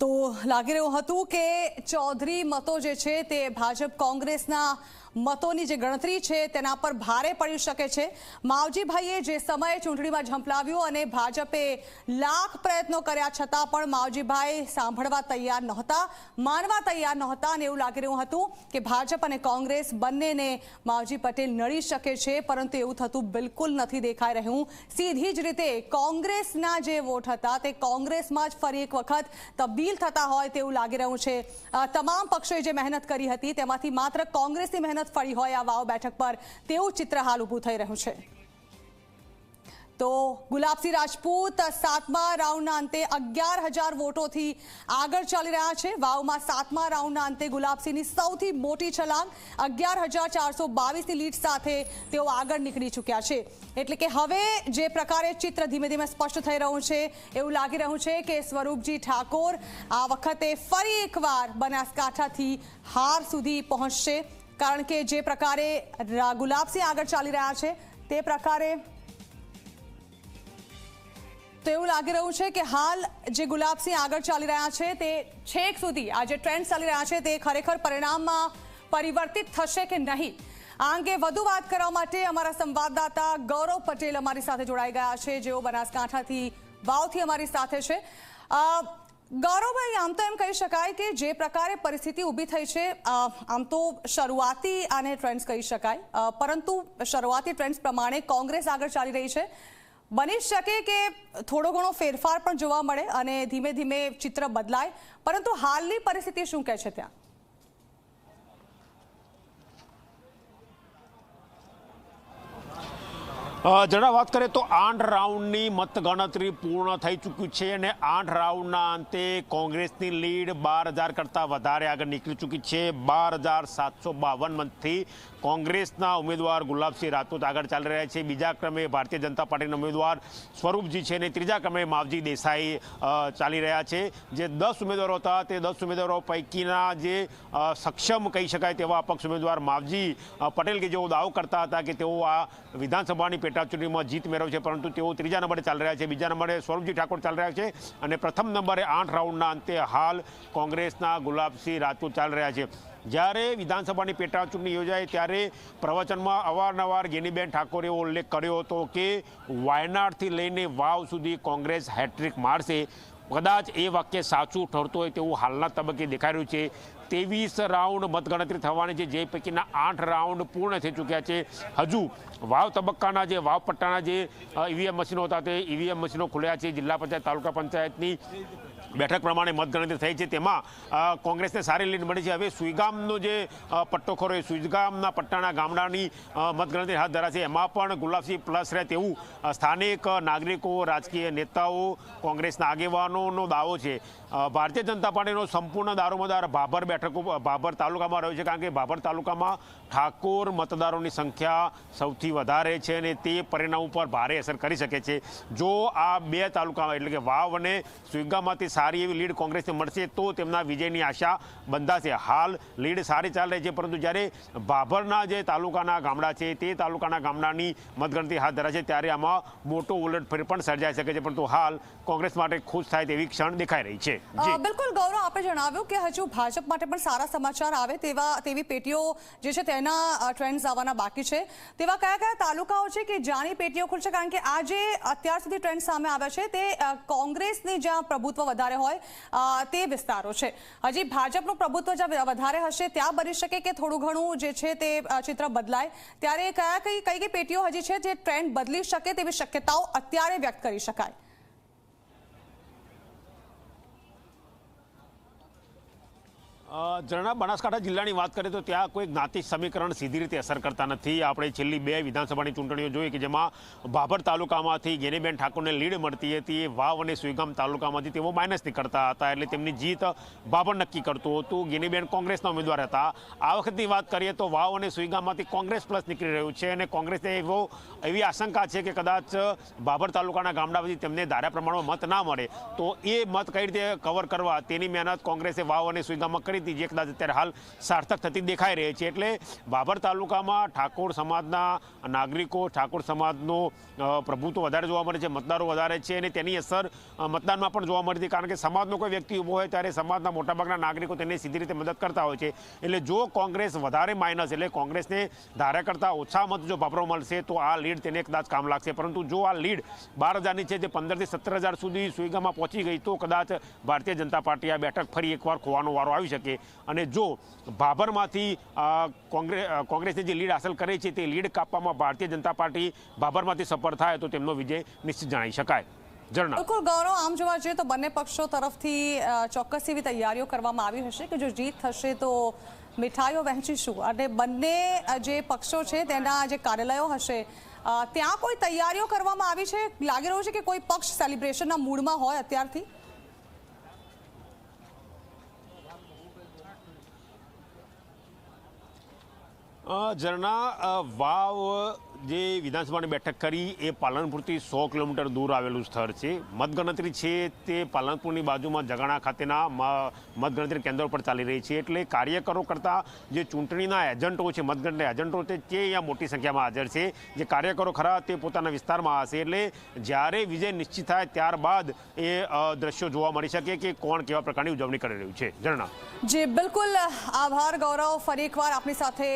તો લાગી રહ્યું હતું કે ચૌધરી મતો જે છે તે ભાજપ કોંગ્રેસના મતોની જે ગણતરી છે તેના પર ભારે પડી શકે છે। માવજીભાઈએ જે સમયે ચૂંટણીમાં ઝંપલાવ્યું અને ભાજપે લાખ પ્રયત્નો કર્યા છતાં પણ માવજીભાઈ સાંભળવા તૈયાર નહોતા, માનવા તૈયાર નહોતા અને એવું લાગી રહ્યું હતું કે ભાજપ અને કોંગ્રેસ બંનેને માવજી પટેલ નડી શકે છે, પરંતુ એવું થતું બિલકુલ નથી દેખાઈ રહ્યું। સીધી જ રીતે કોંગ્રેસના જે વોટ હતા તે કોંગ્રેસમાં જ ફરી એક વખત તબદીલ થતા હોય તેવું લાગી રહ્યું છે। તમામ પક્ષોએ જે મહેનત કરી હતી તેમાંથી માત્ર કોંગ્રેસની મહેનત ફળી હોય આ વાવ બેઠક પર તેવું ચિત્ર હાલ ઊભું થઈ રહ્યું છે। તો ગુલાબસિંહ રાજપૂત સાતમા રાઉન્ડના અંતે 11,000 વોટોથી આગળ ચાલી રહ્યા છે। વાવમાં સાતમા રાઉન્ડના અંતે ગુલાબસિંહની સૌથી મોટી છલાંગ 11,422ની લીડ સાથે તેઓ આગળ નીકળી ચૂક્યા છે। એટલે કે હવે જે પ્રકારે ચિત્ર ધીમે ધીમે સ્પષ્ટ થઈ રહ્યું છે એવું લાગી રહ્યું છે કે સ્વરૂપજી ઠાકોર આ વખતે ફરી એકવાર બનાસકાંઠાથી હાર સુધી પહોંચશે, કારણ કે જે પ્રકારે ગુલાબસિંહ આગળ ચાલી રહ્યા છે તે પ્રકારે તો એવું લાગી રહ્યું છે કે હાલ જે ગુલાબસિંહ આગળ ચાલી રહ્યા છે તે છેક સુધી આ જે ટ્રેન્ડ ચાલી રહ્યા છે તે ખરેખર પરિણામમાં પરિવર્તિત થશે કે નહીં, આ અંગે વધુ વાત કરવા માટે અમારા સંવાદદાતા ગૌરવ પટેલ અમારી સાથે જોડાઈ ગયા છે, જેઓ બનાસકાંઠાથી વાવથી અમારી સાથે છે। ગૌરવભાઈ, આમ તો એમ કહી શકાય કે જે પ્રકારે પરિસ્થિતિ ઊભી થઈ છે, આમ તો શરૂઆતી આને ટ્રેન્ડ્સ કહી શકાય, પરંતુ શરૂઆતી ટ્રેન્ડ્સ પ્રમાણે કોંગ્રેસ આગળ ચાલી રહી છે। બની શકે કે થોડો ઘણો ફેરફાર પણ જોવા મળે અને ધીમે ધીમે ચિત્ર બદલાય, પરંતુ હાલની પરિસ્થિતિ શું કહે છે ત્યાં? જરા વાત કરીએ તો 8 રાઉન્ડની મતગણતરી પૂર્ણ થઈ ચૂક્યું છે અને 8 રાઉન્ડના અંતે કોંગ્રેસની લીડ 12,000 કરતાં વધારે આગળ નીકળી ચૂકી છે। 12,752 મતથી કોંગ્રેસના ઉમેદવાર ગુલાબસિંહ રાજપૂત આગળ ચાલી રહ્યા છે। બીજા ક્રમે ભારતીય જનતા પાર્ટીના ઉમેદવાર સ્વરૂપજી છે અને ત્રીજા ક્રમે માવજી દેસાઈ ચાલી રહ્યા છે। જે 10 ઉમેદવારો હતા તે 10 ઉમેદવારો પૈકીના જે સક્ષમ કહી શકાય તેવા અપક્ષ ઉમેદવાર માવજી પટેલ કે જેઓ દાવો કરતા હતા કે તેઓ આ વિધાનસભાની ચૂંટણીમાં જીત મેળવશે, પરંતુ તેઓ ત્રીજા નંબરે ચાલી રહ્યા છે। બીજા નંબરે સ્વરૂપજી ઠાકોર ચાલી રહ્યા છે અને પ્રથમ નંબરે 8 રાઉન્ડના અંતે હાલ કોંગ્રેસના ગુલાબસિંહ રાજપૂત ચાલી રહ્યા છે। જ્યારે વિધાનસભાની પેટા ચૂંટણી યોજાય ત્યારે પ્રવચનમાં અવારનવાર ગેનીબેન ઠાકોરે એવો ઉલ્લેખ કર્યો હતો કે વાયનાડથી લઈને વાવ સુધી કોંગ્રેસ હેટ્રિક મારશે। કદાચ એ વાક્ય સાચું ઠરતું હોય તેવું હાલના તબક્કે દેખાઈ રહ્યું છે। 23 રાઉન્ડ મતગણતરી થવાની છે, જે પૈકીના 8 રાઉન્ડ પૂર્ણ થઈ ચૂક્યા છે। હજુ વાવ તબક્કાના જે વાવ પટ્ટાના જે ઈવીએમ મશીનો હતા તે ઈવીએમ મશીનો ખુલ્યા છે। જિલ્લા પંચાયત, તાલુકા પંચાયતની બેઠક પ્રમાણે મતગણતરી થઈ છે, તેમાં કોંગ્રેસને સારી લીડ મળી છે। હવે સુઈગામનો જે પટ્ટો ખરો એ સુઈગામના પટ્ટાના ગામડાની મતગણતરી હાથ ધરાશે, એમાં પણ ગુલાબસિંહ પ્લસ રહે તેવું સ્થાનિક નાગરિકો, રાજકીય નેતાઓ, કોંગ્રેસના આગેવાનોનો દાવો છે। ભારતીય જનતા પાર્ટીનો સંપૂર્ણ દારોમદાર ભાભર ભાભર તાલુકામાં રહ્યો છે, કારણ કે ભાભર તાલુકામાં ઠાકોર મતદારોની સંખ્યા સૌથી વધારે છે અને તે પરિણામ ઉપર ભારે અસર કરી શકે છે। જો આ બે તાલુકામાં એટલે કે વાવ અને સુઈગામમાંથી સારી એવી લીડ કોંગ્રેસને મળશે તો તેમના વિજયની આશા બંધાશે। હાલ લીડ સારી ચાલે છે, પરંતુ જ્યારે ભાભરના જે તાલુકાના ગામડા છે તે તાલુકાના ગામડાની મતગણતરી હાથ ધરાશે ત્યારે આમાં મોટો ઉલટફેર પણ સર્જાઈ શકે છે, પરંતુ હાલ કોંગ્રેસ માટે ખુશ થાય તેવી ક્ષણ દેખાઈ રહી છે। બિલકુલ ગૌરવ, આપણે જણાવ્યું કે હજુ ભાજપ માટે પણ સારા સમાચાર આવે તેવી પેટીઓ જે છે તેના ટ્રેન્ડ્સ આવવાના બાકી છે। તેવા કયા કયા તાલુકાઓ છે કે જ્યાંની પેટીઓ ખુલશે? કારણ કે આ જે અત્યાર સુધી ટ્રેન્ડ સામે આવ્યા છે તે કોંગ્રેસની જ્યાં પ્રભુત્વ વધારે હોય તે વિસ્તારો છે। હજી ભાજપનું પ્રભુત્વ જ્યાં વધારે હશે ત્યાં બની શકે કે થોડું ઘણું જે છે તે ચિત્ર બદલાય, ત્યારે કઈ પેટીઓ હજી છે જે ટ્રેન્ડ બદલી શકે તેવી શક્યતાઓ અત્યારે વ્યક્ત કરી શકાય? ઝરણા, બનાસકાંઠા જિલ્લાની વાત કરીએ તો ત્યાં કોઈ જ્ઞાતિ સમીકરણ સીધી રીતે અસર કરતા નથી। આપણે છેલ્લી 2 વિધાનસભાની ચૂંટણીઓ જોઈ કે જેમાં ભાભર તાલુકામાંથી ગેનીબેન ઠાકોરને લીડ મળતી હતી, વાવ અને સુઈગામ તાલુકામાંથી તેઓ માઇનસ નીકળતા હતા, એટલે તેમની જીત ભાભર નક્કી કરતું હતું। ગેનીબેન કોંગ્રેસના ઉમેદવાર હતા। આ વખતની વાત કરીએ તો વાવ અને સુઈગામમાંથી કોંગ્રેસ પ્લસ નીકળી રહ્યું છે અને કોંગ્રેસને એવી આશંકા છે કે કદાચ ભાભર તાલુકાના ગામડામાંથી તેમને ધાર્યા પ્રમાણમાં મત ના મળે તો એ મત કઈ રીતે કવર કરવા તેની મહેનત કોંગ્રેસે વાવ અને સુઈગામમાં કરી હતી જે કદાચ અત્યારે હાલ સાર્થક થતી દેખાઈ રહી છે. એટલે બાબર તાલુકામાં ઠાકોર સમાજના નાગરિકો, ઠાકોર સમાજનો પ્રભુત્વ વધારે જોવા મળે છે, મતદારો વધારે છે અને તેની અસર મતદાનમાં પણ જોવા મળતી, કારણ કે સમાજનો કોઈ વ્યક્તિ ઊભો હોય ત્યારે સમાજના મોટાભાગના નાગરિકો તેને સીધી રીતે મદદ કરતા હોય છે. એટલે જો કોંગ્રેસ વધારે માઇનસ, એટલે કોંગ્રેસને ધાર્યા કરતાં ઓછા મત જો ભાભરો મળશે તો આ લીડ તેને કદાચ કામ લાગશે. પરંતુ જો આ લીડ 12,000ની છે જે 15,000થી 17,000 સુધી સુઈગામાં પહોંચી ગઈ તો કદાચ ભારતીય જનતા પાર્ટી આ બેઠક ફરી એકવાર ખોવાનો વારો આવી શકે. અને જો ભાભરમાંથી કોંગ્રેસની જે લીડ હાંસલ કરે છે તે લીડ કાપવામાં ભારતીય જનતા પાર્ટી ભાભરમાંથી સફળ થાય તો તેમનો વિજય નિશ્ચિત જણાઈ શકાય. બિલકુલ ગૌરવ, આમ જોવા જઈએ તો બંને પક્ષો તરફથી ચોક્કસ એવી તૈયારીઓ કરવામાં આવી હશે કે જો જીત થશે તો મીઠાઈઓ વહેંચીશું, અને બંને જે પક્ષો છે તેના જે કાર્યાલયો હશે ત્યાં કોઈ તૈયારીઓ કરવામાં આવી છે? લાગી રહ્યું છે કે કોઈ પક્ષ સેલિબ્રેશનના મૂડમાં હોય અત્યારથી? ઝરણા, વાવ જે વિધાનસભાની બેઠક કરી એ પાલનપુરથી 100 કિલોમીટર દૂર આવેલું સ્થળ છે. મતગણતરી છે તે પાલનપુરની બાજુમાં જગાણા ખાતેના મતગણતરી કેન્દ્ર પર ચાલી રહી છે. એટલે કાર્યકરો કરતાં જે ચૂંટણીના એજન્ટો છે, મતગણતરી એજન્ટો તે અહીંયા મોટી સંખ્યામાં હાજર છે. જે કાર્યકરો ખરા તે પોતાના વિસ્તારમાં હશે. એટલે જ્યારે વિજય નિશ્ચિત થાય ત્યારબાદ એ દ્રશ્યો જોવા મળી શકે કે કોણ કેવા પ્રકારની ઉજવણી કરી રહ્યું છે. ઝરણા. જી બિલકુલ, આભાર ગૌરવ. ફરી એકવાર આપની સાથે